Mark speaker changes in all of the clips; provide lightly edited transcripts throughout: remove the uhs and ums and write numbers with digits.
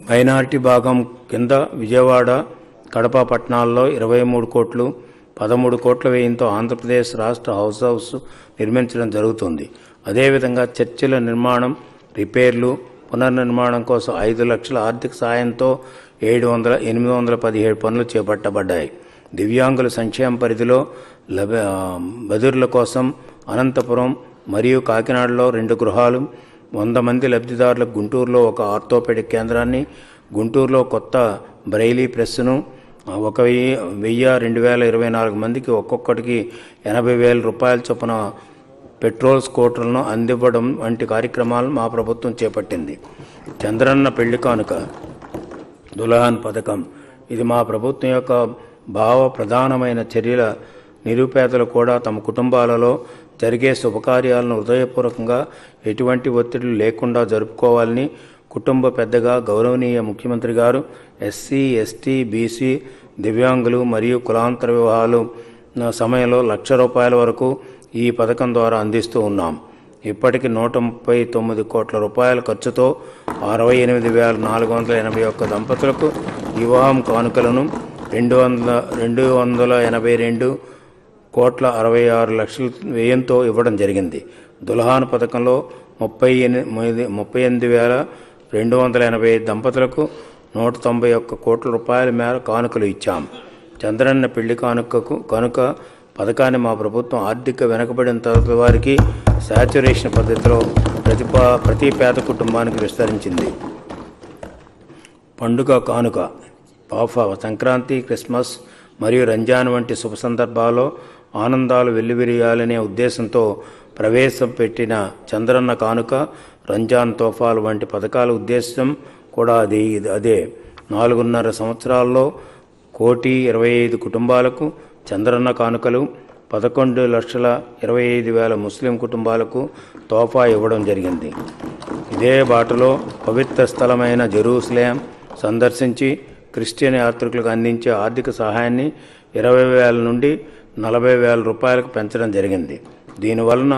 Speaker 1: Minority భాగం కింద విజయవాడ, కడప పట్టణాల్లో 23 కోట్లు, 13 కోట్ల వ్యయంతో ఆంధ్రప్రదేశ్ రాష్ట్ర హౌస్ నిర్మించడం జరుగుతుంది. అదేవిధంగా చర్చిల నిర్మాణం, రిపేర్లు, పునర్నిర్మాణం కోసం 5 లక్షల ఆర్థిక సాయంతో 817 పనులు చేపట్టబడ్డాయి. దివ్యాంగుల సంక్షేమ పరిధిలో బదిరుల కోసం అనంతపురం మరియు కాకినాడలో 2 గృహాలు, 100 మంది లబ్ధిదారులకు గుంటూరులో ఒక ఆర్థోపెడిక్ కేంద్రాన్ని, గుంటూరులో కొత్త బ్రెయిలీ ప్రెస్ను, 2024 మందికి ఒక్కొక్కటికి 80,000 రూపాయల చొప్పున పెట్రోల్ స్కూటర్లను అందివ్వడం వంటి కార్యక్రమాలను మా ప్రభుత్వం చేపట్టింది. చంద్రన్న పెళ్లి కానుక దుల్హన్ పథకం, ఇది మా ప్రభుత్వం యొక్క ప్రధానమైన చర్యల. నిరుపేదలు కూడా తమ కుటుంబాలలో జరిగే శుభకార్యాలను హృదయపూర్వకంగా ఎటువంటి ఒత్తిడులు లేకుండా జరుపుకోవాలని కుటుంబ పెద్దగా గౌరవనీయ ముఖ్యమంత్రి గారు ఎస్సీ, ఎస్టీ, బీసీ, దివ్యాంగులు మరియు కులాంతర వివాహాలు సమయంలో ₹1,00,000 వరకు ఈ పథకం ద్వారా అందిస్తూ ఉన్నాం. ఇప్పటికి 139 కోట్ల రూపాయల ఖర్చుతో 68,481 దంపతులకు వివాహం కానుకలను 282 కోట్ల 66 లక్షల వ్యయంతో ఇవ్వడం జరిగింది. దుల్హాన్ పథకంలో 38,285 దంపతులకు 191 కోట్ల రూపాయల మేర కానుకలు ఇచ్చాం. చంద్రన్న పెళ్లి కానుక పథకాన్ని మా ప్రభుత్వం ఆర్థిక వెనుకబడిన తరగతి వారికి శాచ్యురేషన్ పద్ధతిలో ప్రతి పేద కుటుంబానికి విస్తరించింది. పండుగ కానుక సంక్రాంతి, క్రిస్మస్ మరియు రంజాన్ వంటి శుభ సందర్భాల్లో ఆనందాలు వెల్లివిరియాలనే ఉద్దేశంతో ప్రవేశపెట్టిన చంద్రన్న కానుక, రంజాన్ తోఫాలు వంటి పథకాల ఉద్దేశం కూడా అదే. 4.5 సంవత్సరాల్లో 1,25,000 కుటుంబాలకు చంద్రన్న కానుకలు, 11,25,000 ముస్లిం కుటుంబాలకు తోఫా ఇవ్వడం జరిగింది. ఇదే బాటలో పవిత్ర స్థలమైన జెరూసలేం సందర్శించి క్రిస్టియన్ యాత్రికులకు అందించే ఆర్థిక సహాయాన్ని 20,000 నుండి 40,000 రూపాయలకు పెంచడం జరిగింది. దీనివలన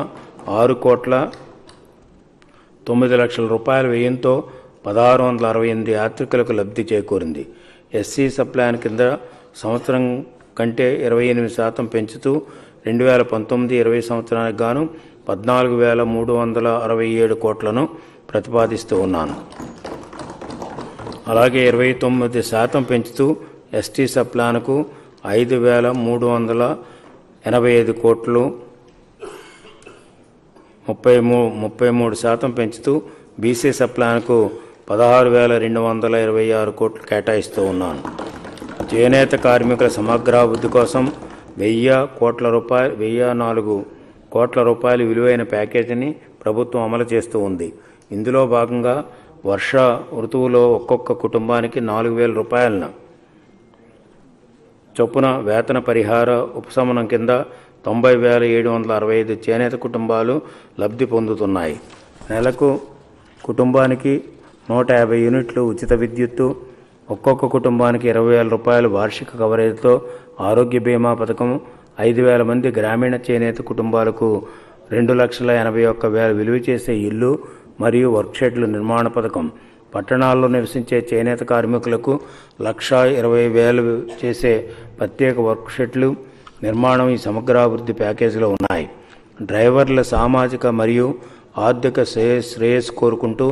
Speaker 1: 6,09 లక్షల రూపాయల వ్యయంతో 1,668 యాత్రికులకు లబ్ధి చేకూరింది. ఎస్సీ సప్లాన్ కింద సంవత్సరం కంటే 28% పెంచుతూ 2019-20 సంవత్సరానికి గాను 14,367 కోట్లను ప్రతిపాదిస్తూ ఉన్నాను. అలాగే 29% పెంచుతూ ఎస్టీ సప్లాన్కు 5,385 కోట్లు, 33% పెంచుతూ బీసీ సప్లాన్కు 16,226 కోట్లు కేటాయిస్తూ ఉన్నాను. చేనేత కార్మికుల సమగ్రాభివృద్ధి కోసం 1,004 కోట్ల రూపాయల విలువైన ప్యాకేజీని ప్రభుత్వం అమలు చేస్తూ ఉంది. ఇందులో భాగంగా వర్ష ఋతువులో ఒక్కొక్క కుటుంబానికి 4,000 రూపాయల చొప్పున వేతన పరిహార ఉపశమనం కింద 90,765 చేనేత కుటుంబాలు లబ్ధి పొందుతున్నాయి. నెలకు కుటుంబానికి 150 యూనిట్లు ఉచిత విద్యుత్తు, ఒక్కొక్క కుటుంబానికి 20,000 రూపాయల వార్షిక కవరేజ్తో ఆరోగ్య బీమా పథకం, 5,000 మంది గ్రామీణ చేనేత కుటుంబాలకు 2,81,000 విలువ చేసే ఇల్లు మరియు వర్క్షెడ్లు నిర్మాణ పథకం, పట్టణాల్లో నివసించే చేనేత కార్మికులకు 1,20,000 చేసే ప్రత్యేక వర్క్షెడ్లు నిర్మాణం ఈ సమగ్రాభివృద్ధి ప్యాకేజీలో ఉన్నాయి. డ్రైవర్ల సామాజిక మరియు ఆర్థిక శ్రేయస్సు కోరుకుంటూ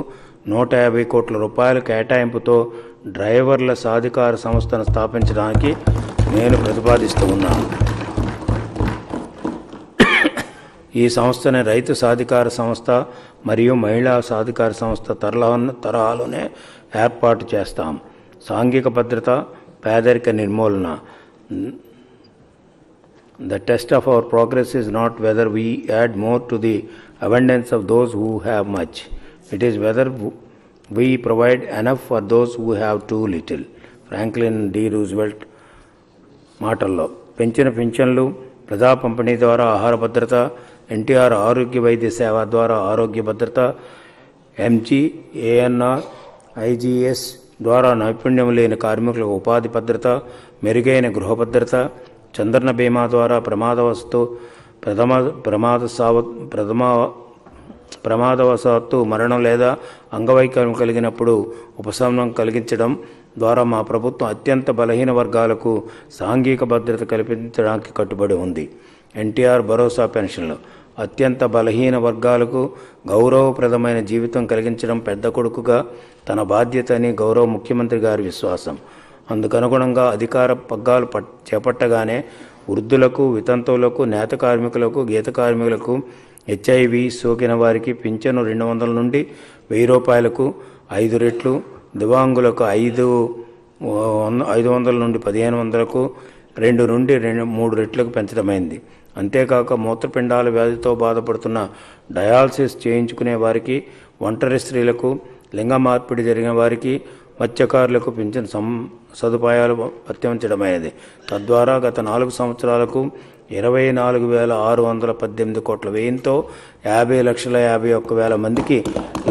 Speaker 1: 150 కోట్ల రూపాయల కేటాయింపుతో డ్రైవర్ల సాధికార సంస్థను స్థాపించడానికి నేను ప్రతిపాదిస్తూ ఉన్నాను. ఈ సంస్థని రైతు సాధికార సంస్థ మరియు మహిళా సాధికార సంస్థ తరహాలోనే ఏర్పాటు చేస్తాం. సాంఘిక భద్రత, పేదరిక నిర్మూలన. The test of our progress is not whether we add more to the abundance of those who have much. It is whether we provide enough for those who have too little. Franklin D Roosevelt మాటల్లో. పెంచిన పింఛన్లు, ప్రజా పంపిణీ ద్వారా ఆహార భద్రత, ఎన్టీఆర్ ఆరోగ్య వైద్య సేవ ద్వారా ఆరోగ్య భద్రత, ఎంజీ, ఏఎన్ఆర్, ఐజీఎస్ ద్వారా నైపుణ్యం లేని కార్మికులకు ఉపాధి భద్రత, మెరుగైన గృహ భద్రత, చంద్రన్న బీమా ద్వారా ప్రమాదవశాత్తు మరణం లేదా అంగవైకల్యం కలిగినప్పుడు ఉపశమనం కలిగించడం ద్వారా మా ప్రభుత్వం అత్యంత బలహీన వర్గాలకు సాంఘిక భద్రత కల్పించడానికి కట్టుబడి ఉంది. ఎన్టీఆర్ భరోసా పెన్షన్లు అత్యంత బలహీన వర్గాలకు గౌరవప్రదమైన జీవితం కలిగించడం పెద్ద కొడుకుగా తన బాధ్యత అని గౌరవ ముఖ్యమంత్రి గారి విశ్వాసం. అందుకనుగుణంగా అధికార పగ్గాలు చేపట్టగానే వృద్ధులకు, వితంతువులకు, నేత కార్మికులకు, గీత కార్మికులకు, HIV సోకిన వారికి పింఛను 200 నుండి 1000 రూపాయలకు 5 రెట్లు, దివ్యాంగులకు 500 నుండి 1500కు 2 నుండి 3 రెట్లకు పెంచడమైంది. అంతేకాక మూత్రపిండాల వ్యాధితో బాధపడుతున్న, డయాలసిస్ చేయించుకునే వారికి, ఒంటరి స్త్రీలకు, లింగ మార్పిడి జరిగిన వారికి, మత్స్యకారులకు పింఛన్ సదుపాయాలు వర్తించడమైనది. తద్వారా గత 4 సంవత్సరాలకు 24,618 కోట్ల వ్యయంతో 50,51,000 మందికి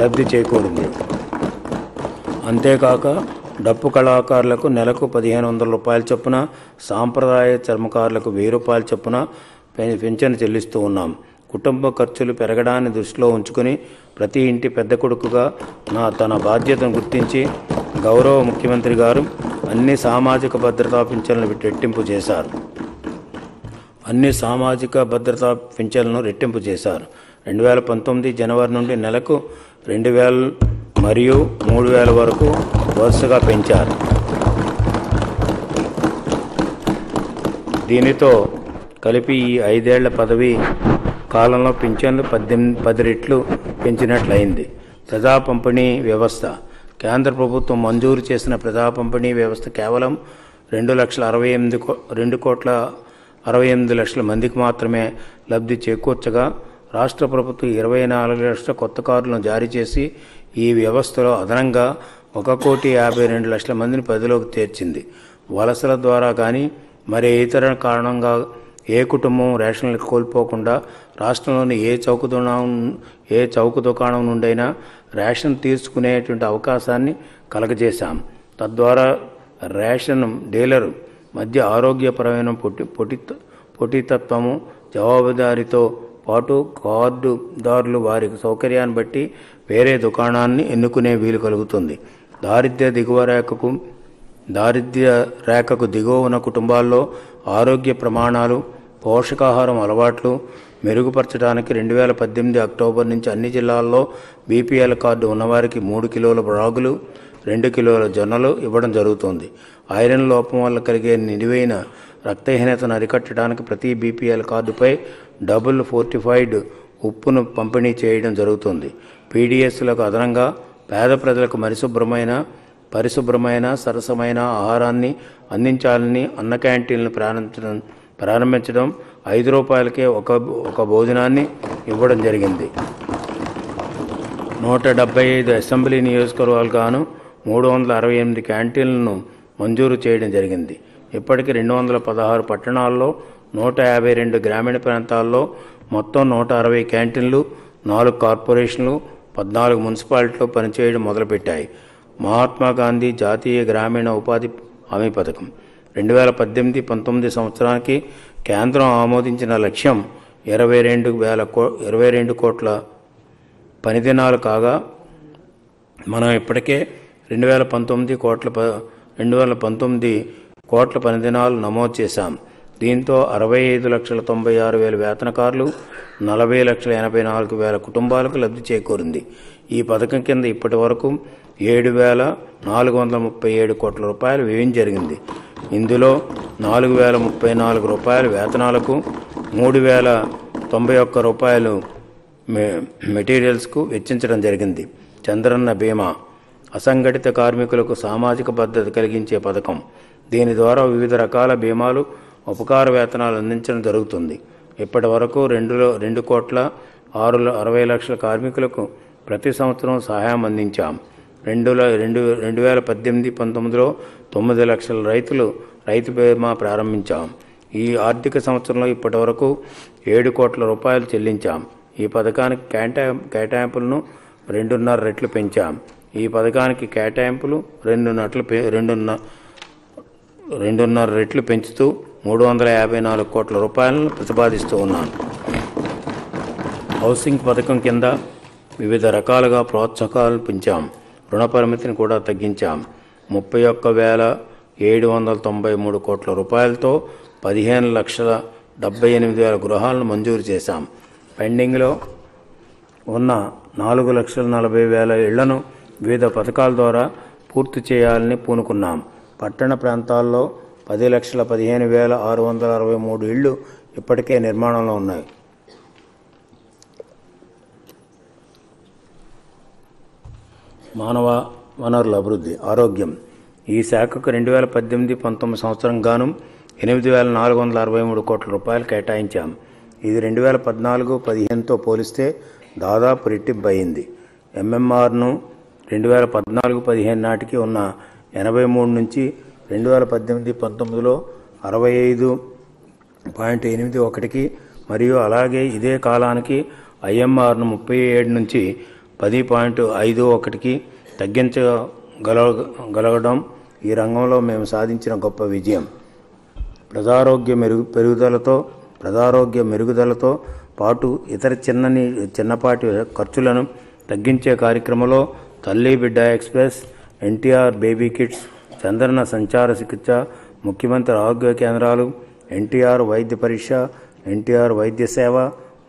Speaker 1: లబ్ధి చేకూరింది. అంతేకాక డప్పు కళాకారులకు నెలకు 1,500 రూపాయల చొప్పున, సాంప్రదాయ చర్మకారులకు 1000 రూపాయల చొప్పున పింఛను చెల్లిస్తూ ఉన్నాం. కుటుంబ ఖర్చులు పెరగడాన్ని దృష్టిలో ఉంచుకుని ప్రతి ఇంటి పెద్ద కొడుకుగా తన బాధ్యతను గుర్తించి గౌరవ ముఖ్యమంత్రి గారు అన్ని సామాజిక భద్రతా పింఛన్లను రెట్టింపు చేశారు. 2019 జనవరి నుండి నెలకు 2,000 మరియు 3,000 వరకు వరుసగా పెంచారు. దీనితో కలిపి ఈ 5 ఏళ్ల పదవి కాలంలో పింఛన్లు 10 రెట్లు పెంచినట్లయింది. ప్రజా పంపిణీ వ్యవస్థ కేంద్ర ప్రభుత్వం మంజూరు చేసిన ప్రజా పంపిణీ వ్యవస్థ కేవలం 2,68,00,000 మందికి మాత్రమే లబ్ధి చేకూర్చగా రాష్ట్ర ప్రభుత్వం 24 లక్షల కొత్త కార్డులను జారీ చేసి ఈ వ్యవస్థలో అదనంగా 1,52,00,000 మందిని పరిధిలోకి చేర్చింది. వలసల ద్వారా కానీ మరే ఇతర కారణంగా ఏ కుటుంబం రేషన్ కోల్పోకుండా రాష్ట్రంలోని ఏ చౌక దుకాణం నుండైనా రేషన్ తీసుకునేటువంటి అవకాశాన్ని కలగజేశాం. తద్వారా రేషన్ డీలర్ మధ్య ఆరోగ్యపరమైన పోటీతత్వము, జవాబుదారీతో పాటు కార్డుదారులు వారి సౌకర్యాన్ని బట్టి వేరే దుకాణాన్ని ఎన్నుకునే వీలు కలుగుతుంది. దారిద్ర్య రేఖకు దిగువ ఉన్న కుటుంబాల్లో ఆరోగ్య ప్రమాణాలు, పోషకాహారం అలవాట్లు మెరుగుపరచడానికి 2018 అక్టోబర్ నుంచి అన్ని జిల్లాల్లో BPL కార్డు ఉన్నవారికి 3 కిలోల రాగులు, 2 కిలోల జొన్నలు ఇవ్వడం జరుగుతుంది. ఐరన్ లోపం వల్ల కలిగే నిలువైన రక్తహీనతను అరికట్టడానికి ప్రతి BPL కార్డుపై డబుల్ ఫోర్టిఫైడ్ ఉప్పును పంపిణీ చేయడం జరుగుతుంది. PDSలకు అదనంగా పేద ప్రజలకు పరిశుభ్రమైన సరసమైన ఆహారాన్ని అందించాలని అన్న క్యాంటీన్లు ప్రారంభించడం, 5 రూపాయలకే ఒక భోజనాన్ని ఇవ్వడం జరిగింది. 175 అసెంబ్లీ నియోజకవర్గాలకు గాను 368 క్యాంటీన్లను మంజూరు చేయడం జరిగింది. ఇప్పటికీ 216 పట్టణాల్లో, 152 గ్రామీణ ప్రాంతాల్లో మొత్తం 160 క్యాంటీన్లు, 4 కార్పొరేషన్లు, 14 మున్సిపాలిటీలు పనిచేయడం మొదలుపెట్టాయి. మహాత్మా గాంధీ జాతీయ గ్రామీణ ఉపాధి హామీ పథకం 2018-19 సంవత్సరానికి కేంద్రం ఆమోదించిన లక్ష్యం 22 కోట్ల పని దినాలు కాగా మనం ఇప్పటికే 219 కోట్ల పని దినాలు నమోదు చేశాం. దీంతో 65,96,000 వేతనకారులు, 40,84,000 కుటుంబాలకు లబ్ధి చేకూరింది. ఈ పథకం కింద ఇప్పటి వరకు 7,437 కోట్ల రూపాయలు వ్యయం జరిగింది. ఇందులో 4,034 రూపాయలు వేతనాలకు, 3,091 రూపాయలు మెటీరియల్స్కు వెచ్చించడం జరిగింది. చంద్రన్న బీమా అసంఘటిత కార్మికులకు సామాజిక భద్రత కలిగించే పథకం. దీని ద్వారా వివిధ రకాల బీమాలు, ఉపకార వేతనాలు అందించడం జరుగుతుంది. ఇప్పటి వరకు 2,60,00,000 కార్మికులకు ప్రతి సంవత్సరం సహాయం అందించాం. 2018-19లో 9 లక్షల రైతు బీమా ప్రారంభించాం. ఈ ఆర్థిక సంవత్సరంలో ఇప్పటి వరకు 7 కోట్ల రూపాయలు చెల్లించాం. ఈ పథకానికి కేటాయింపులను 2.5 రెట్లు పెంచాం. ఈ పథకానికి కేటాయింపులు 2.5 రెట్లు పెంచుతూ 354 కోట్ల రూపాయలను ప్రతిపాదిస్తూ ఉన్నాను. హౌసింగ్ పథకం కింద వివిధ రకాలుగా ప్రోత్సాహకాలు పెంచాం. రుణ పరిమితిని కూడా తగ్గించాం. 31,793 కోట్ల రూపాయలతో 15,78,000 గృహాలను మంజూరు చేశాం. పెండింగ్లో ఉన్న 4,40,000 ఇళ్లను వివిధ పథకాల ద్వారా పూర్తి చేయాలని పూనుకున్నాం. పట్టణ ప్రాంతాల్లో 10,15,663 ఇళ్లు ఇప్పటికే నిర్మాణంలో ఉన్నాయి. మానవ వనరుల అభివృద్ధి, ఆరోగ్యం. ఈ శాఖకు 2018-19 సంవత్సరం గాను 8,463 కోట్ల రూపాయలు కేటాయించాం. ఇది 2014-15తో పోలిస్తే దాదాపు రెట్టింపు అయింది. ఎంఎంఆర్ను 2014-15 నాటికి ఉన్న 83 నుంచి 2018-19లో 65.81కి మరియు అలాగే ఇదే కాలానికి ఐఎంఆర్ను 37 నుంచి 10.51కి తగ్గించగలగడం ఈ రంగంలో మేము సాధించిన గొప్ప విజయం. ప్రజారోగ్య మెరుగుదలతో పాటు ఇతర చిన్నపాటి ఖర్చులను తగ్గించే కార్యక్రమంలో తల్లి బిడ్డ express, NTR baby kits, Chandranna సంచార చికిత్స, ముఖ్యమంత్రి ఆరోగ్య కేంద్రాలు, ఎన్టీఆర్ వైద్య పరీక్ష, ఎన్టీఆర్ వైద్య సేవ,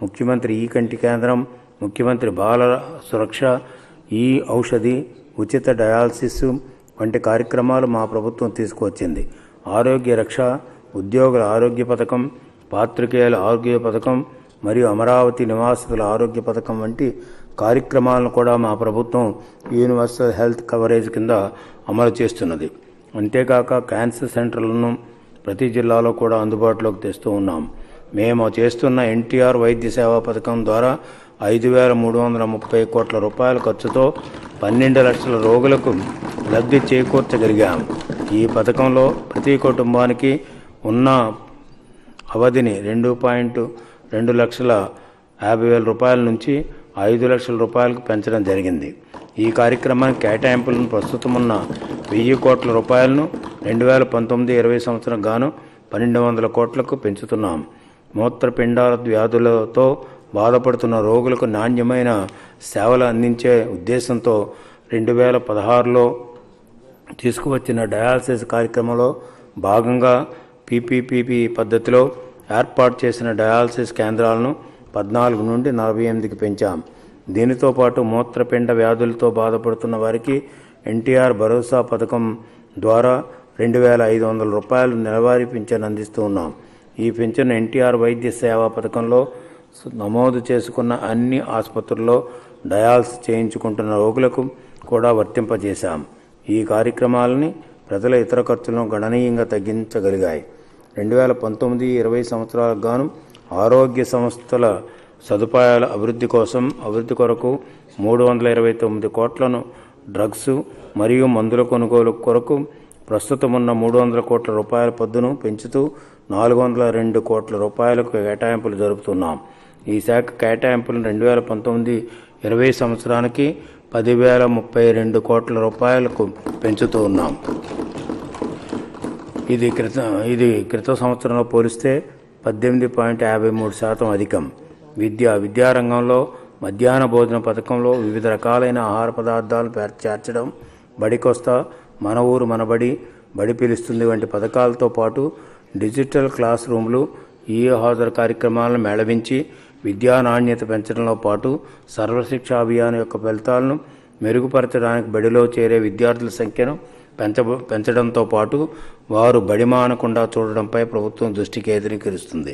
Speaker 1: ముఖ్యమంత్రి ఈ కంటి కేంద్రం, ముఖ్యమంత్రి బాల సురక్ష, ఈ ఔషధి, ఉచిత డయాలసిస్ వంటి కార్యక్రమాలు మా ప్రభుత్వం తీసుకువచ్చింది. ఆరోగ్య రక్ష, ఉద్యోగుల ఆరోగ్య పథకం, పాత్రికేయుల ఆరోగ్య పథకం మరియు అమరావతి నివాసితుల ఆరోగ్య పథకం వంటి కార్యక్రమాలను కూడా మా ప్రభుత్వం యూనివర్సల్ హెల్త్ కవరేజ్ కింద అమలు చేస్తున్నది. అంతేకాక క్యాన్సర్ సెంటర్లను ప్రతి జిల్లాలో కూడా అందుబాటులోకి తెస్తూ ఉన్నాం. మేము చేస్తున్న ఎన్టీఆర్ వైద్య సేవా పథకం ద్వారా 5,330 కోట్ల రూపాయల ఖర్చుతో 12 లక్షల రోగులకు లబ్ధి చేకూర్చగలిగాం. ఈ పథకంలో ప్రతి కుటుంబానికి ఉన్న అవధిని 2,50,00,000 రూపాయల నుంచి 5 లక్షల రూపాయలకు పెంచడం జరిగింది. ఈ కార్యక్రమానికి కేటాయింపులను ప్రస్తుతం ఉన్న 1,000 కోట్ల రూపాయలను 2019-20 సంవత్సరం గాను 1,200 కోట్లకు పెంచుతున్నాం. మూత్రపిండాల వ్యాధులతో బాధపడుతున్న రోగులకు నాణ్యమైన సేవలు అందించే ఉద్దేశంతో 2016లో తీసుకువచ్చిన డయాలసిస్ కార్యక్రమంలో భాగంగా పీపీపీ పద్ధతిలో ఏర్పాటు చేసిన డయాలసిస్ కేంద్రాలను 14 నుండి 48కి పెంచాం. దీనితో పాటు మూత్రపిండ వ్యాధులతో బాధపడుతున్న వారికి ఎన్టీఆర్ భరోసా పథకం ద్వారా 2,500 రూపాయలు నెలవారీ పింఛను అందిస్తూ ఉన్నాం. ఈ పింఛను ఎన్టీఆర్ వైద్య సేవా పథకంలో నమోదు చేసుకున్న అన్ని ఆసుపత్రుల్లో డయాలసిస్ చేయించుకుంటున్న రోగులకు కూడా వర్తింపజేశాం. ఈ కార్యక్రమాలని ప్రజల ఇతర ఖర్చులను గణనీయంగా తగ్గించగలిగాయి. 2019-20 సంవత్సరాలకు గాను ఆరోగ్య సంస్థల సదుపాయాల అభివృద్ధి కొరకు 329 కోట్లను, డ్రగ్స్ మరియు మందుల కొనుగోలు కొరకు ప్రస్తుతమున్న 300 కోట్ల రూపాయల పద్దును పెంచుతూ 402 కోట్ల రూపాయలకు కేటాయింపులు జరుపుతున్నాం. ఈ శాఖ కేటాయింపులను 2019-20 సంవత్సరానికి 10,032 కోట్ల రూపాయలకు పెంచుతూ ఉన్నాం. ఇది క్రిత సంవత్సరంలో పోలిస్తే 18.53% అధికం. విద్యారంగంలో మధ్యాహ్న భోజన పథకంలో వివిధ రకాలైన ఆహార పదార్థాలు చేర్చడం, బడికొస్తా, మన ఊరు మనబడి, బడి పిలుస్తుంది వంటి పథకాలతో పాటు డిజిటల్ క్లాస్ రూమ్లు, ఈ హాజరు కార్యక్రమాలను మేళవించి విద్యా నాణ్యత పెంచడంలో పాటు సర్వశిక్ష అభియాన్ యొక్క ఫలితాలను మెరుగుపరచడానికి బడిలో చేరే విద్యార్థుల సంఖ్యను పెంచడంతో పాటు వారు బడి మానకుండా చూడడంపై ప్రభుత్వం దృష్టి కేంద్రీకరిస్తుంది.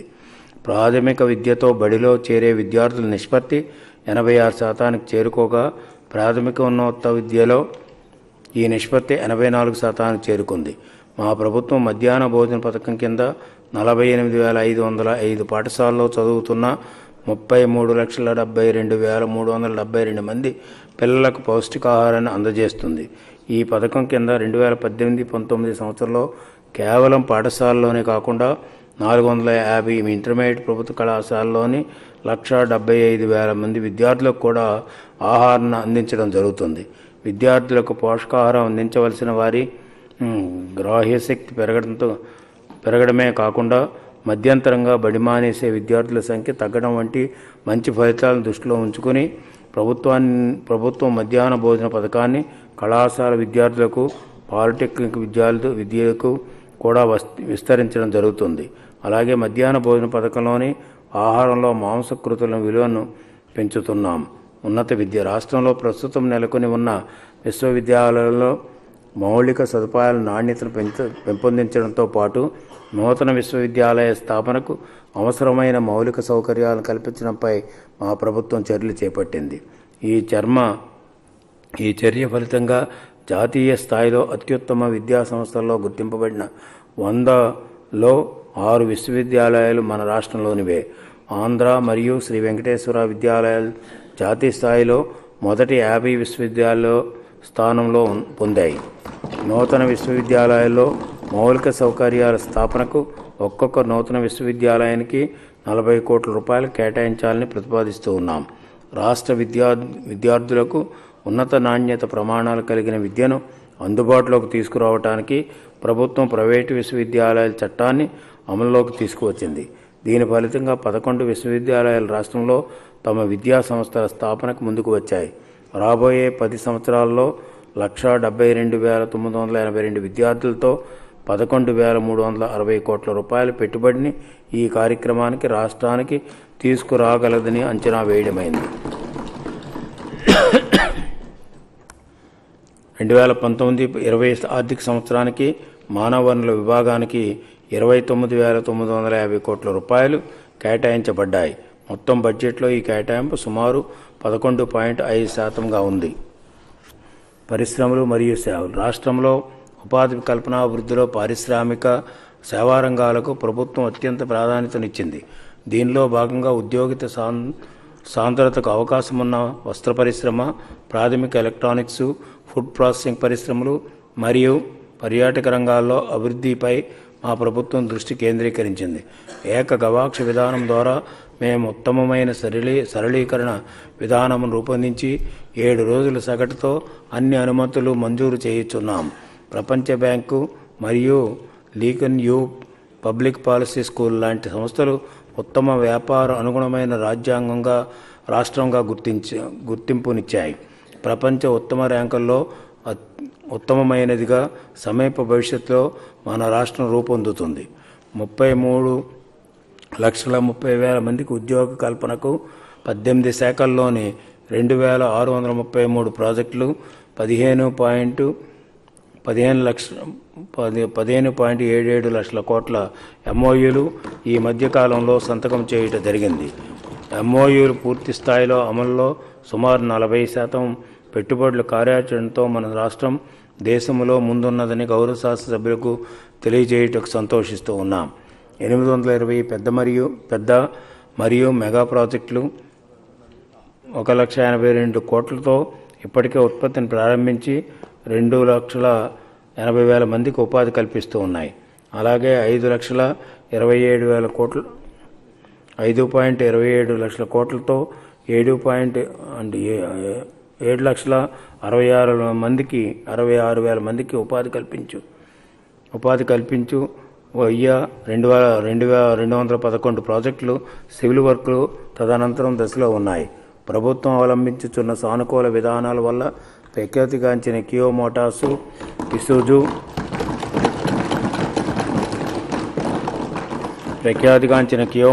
Speaker 1: ప్రాథమిక విద్యతో బడిలో చేరే విద్యార్థుల నిష్పత్తి 86% చేరుకోగా ప్రాథమికోన్నత విద్యలో ఈ నిష్పత్తి 84% చేరుకుంది. మా ప్రభుత్వం మధ్యాహ్న భోజన పథకం కింద 48,505 పాఠశాలలో చదువుతున్న 33,72,372 మంది పిల్లలకు పౌష్టికాహారాన్ని అందజేస్తుంది. ఈ పథకం కింద 2018-19 సంవత్సరంలో కేవలం పాఠశాలలోనే కాకుండా 450 ఇంటర్మీడియట్ ప్రభుత్వ కళాశాలలోని 1,75,000 మంది విద్యార్థులకు కూడా ఆహారాన్ని అందించడం జరుగుతుంది. విద్యార్థులకు పోషకాహారం అందించవలసిన వారి గ్రాహ్యశక్తి పెరగడమే కాకుండా మధ్యంతరంగా బడి మానేసే విద్యార్థుల సంఖ్య తగ్గడం వంటి మంచి ఫలితాలను దృష్టిలో ఉంచుకుని ప్రభుత్వం మధ్యాహ్న భోజన పథకాన్ని కళాశాల విద్యార్థులకు, పాలిటెక్నిక్ విద్యకు కూడా విస్తరించడం జరుగుతుంది. అలాగే మధ్యాహ్న భోజన పథకంలోని ఆహారంలో మాంసకృతుల విలువను పెంచుతున్నాం. ఉన్నత విద్య రాష్ట్రంలో ప్రస్తుతం నెలకొని ఉన్న విశ్వవిద్యాలయాల్లో మౌలిక సదుపాయాల నాణ్యతను పెంపొందించడంతో పాటు నూతన విశ్వవిద్యాలయ స్థాపనకు అవసరమైన మౌలిక సౌకర్యాలను కల్పించడంపై మా ప్రభుత్వం చర్యలు చేపట్టింది. ఈ చర్య ఫలితంగా జాతీయ స్థాయిలో అత్యుత్తమ విద్యా సంస్థల్లో గుర్తింపబడిన 100లో 6 విశ్వవిద్యాలయాలు మన రాష్ట్రంలోనివే. ఆంధ్ర మరియు శ్రీ వెంకటేశ్వర విద్యాలయాలు జాతీయ స్థాయిలో మొదటి 50 విశ్వవిద్యాలయాల్లో స్థానంలో పొందాయి. నూతన విశ్వవిద్యాలయాల్లో మౌలిక సౌకర్యాల స్థాపనకు ఒక్కొక్క నూతన విశ్వవిద్యాలయానికి 40 కోట్ల రూపాయలు కేటాయించాలని ప్రతిపాదిస్తూ ఉన్నాం. రాష్ట్ర విద్యార్థులకు ఉన్నత నాణ్యత ప్రమాణాలు కలిగిన విద్యను అందుబాటులోకి తీసుకురావడానికి ప్రభుత్వం ప్రైవేటు విశ్వవిద్యాలయాల చట్టాన్ని అమల్లోకి తీసుకువచ్చింది. దీని ఫలితంగా 11 విశ్వవిద్యాలయాలు రాష్ట్రంలో తమ విద్యా సంస్థల స్థాపనకు ముందుకు వచ్చాయి. రాబోయే 10 సంవత్సరాల్లో 172,982 విద్యార్థులతో 11,360 కోట్ల రూపాయల పెట్టుబడిని ఈ కార్యక్రమానికి రాష్ట్రానికి తీసుకురాగలదని అంచనా వేయడమైంది. 2019-20 ఆర్థిక సంవత్సరానికి మానవ వనరుల విభాగానికి 29,950 కోట్ల రూపాయలు కేటాయించబడ్డాయి. మొత్తం బడ్జెట్లో ఈ కేటాయింపు సుమారు 11.5%గా ఉంది. పరిశ్రమలు మరియు సేవలు రాష్ట్రంలో ఉపాధి కల్పన అభివృద్ధిలో పారిశ్రామిక సేవా రంగాలకు ప్రభుత్వం అత్యంత ప్రాధాన్యతనిచ్చింది. దీనిలో భాగంగా ఉద్యోగిత సాంద్రతకు అవకాశం ఉన్న వస్త్ర పరిశ్రమ, ప్రాథమిక ఎలక్ట్రానిక్స్, ఫుడ్ ప్రాసెసింగ్ పరిశ్రమలు మరియు పర్యాటక రంగాల్లో అభివృద్ధిపై మా ప్రభుత్వం దృష్టి కేంద్రీకరించింది. ఏక గవాక్ష విధానం ద్వారా మేము ఉత్తమమైన సరళీకరణ విధానం రూపొందించి 7 రోజుల సగటుతో అన్ని అనుమతులు మంజూరు చేయుచున్నాం. ప్రపంచ బ్యాంకు మరియు లీగన్ యూ పబ్లిక్ పాలసీ స్కూల్ లాంటి సంస్థలు ఉత్తమ వ్యాపార అనుగుణమైన రాష్ట్రంగా గుర్తింపునిచ్చాయి. ప్రపంచ ఉత్తమ ర్యాంకుల్లో ఉత్తమమైనదిగా సమీప భవిష్యత్తులో మన రాష్ట్రం రూపొందుతుంది. 33,30,000 మందికి ఉద్యోగ కల్పనకు 18 శాఖల్లోని 2,633 ప్రాజెక్టులు 15.77 లక్షల కోట్ల ఎంఓయూలు ఈ మధ్యకాలంలో సంతకం చేయడం జరిగింది. ఎంఓయూలు పూర్తి స్థాయిలో అమల్లో సుమారు 40% పెట్టుబడుల కార్యాచరణతో మన రాష్ట్రం దేశంలో ముందున్నదని గౌరవ శాసన సభ్యులకు తెలియజేయటకు సంతోషిస్తూ ఉన్నాం. 820 పెద్ద మరియు మెగా ప్రాజెక్టులు 1,82 కోట్లతో ఇప్పటికే ఉత్పత్తిని ప్రారంభించి 2,80,000 మందికి ఉపాధి కల్పిస్తూ ఉన్నాయి. అలాగే 5,27,000 కోట్లు 5.27 లక్షల కోట్లతో 7,66,000 మందికి ఉపాధి కల్పించు 2,211 ప్రాజెక్టులు సివిల్ వర్క్లు తదనంతరం దశలో ఉన్నాయి. ప్రభుత్వం అవలంబించుతున్న సానుకూల విధానాల వల్ల ప్రఖ్యాతిగాంచిన Kia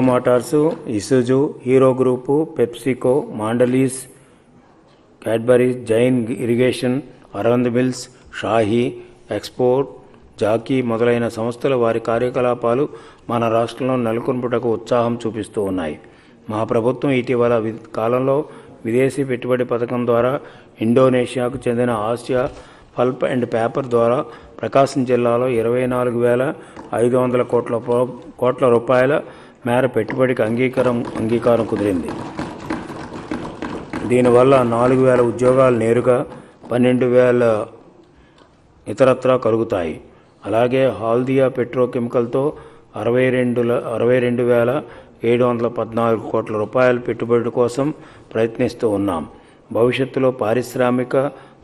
Speaker 1: motors, Isuzu, Hero group, PepsiCo, Mondelez, Cadbury's, Jain irrigation, Arvind mills, Shahi export, Jockey మొదలైన సంస్థలు వారి కార్యకలాపాలు మన రాష్ట్రంలో నెలకొల్పుటకు ఉత్సాహం చూపిస్తూ ఉన్నాయి. మా ప్రభుత్వం ఇటీవల కాలంలో విదేశీ పెట్టుబడి పథకం ద్వారా ఇండోనేషియాకు చెందిన ఆసియా పల్ప్ అండ్ పేపర్ ద్వారా ప్రకాశం జిల్లాలో 24,500 కోట్ల రూపాయల మేర పెట్టుబడికి అంగీకారం కుదిరింది. దీనివల్ల 4,000 ఉద్యోగాలు నేరుగా, 12,000 ఇతరత్రా కలుగుతాయి. అలాగే హాల్దియా పెట్రోకెమికల్తో 62,714 కోట్ల రూపాయల పెట్టుబడి కోసం ప్రయత్నిస్తూ ఉన్నాం. భవిష్యత్తులో పారిశ్రామిక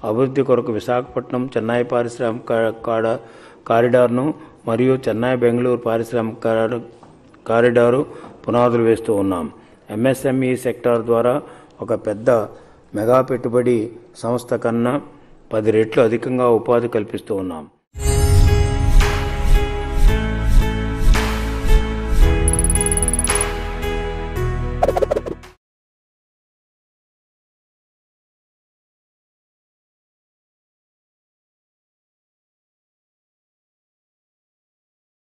Speaker 1: అభివృద్ధి కొరకు విశాఖపట్నం చెన్నై పారిశ్రామిక కారిడార్ను మరియు చెన్నై బెంగళూరు పారిశ్రామిక కారిడారు పునాదులు వేస్తూ ఉన్నాం. ఎంఎస్ఎంఈ సెక్టార్ ద్వారా ఒక పెద్ద మెగా పెట్టుబడి సంస్థ కన్నా 10 రెట్లు అధికంగా ఉపాధి కల్పిస్తూ ఉన్నాం.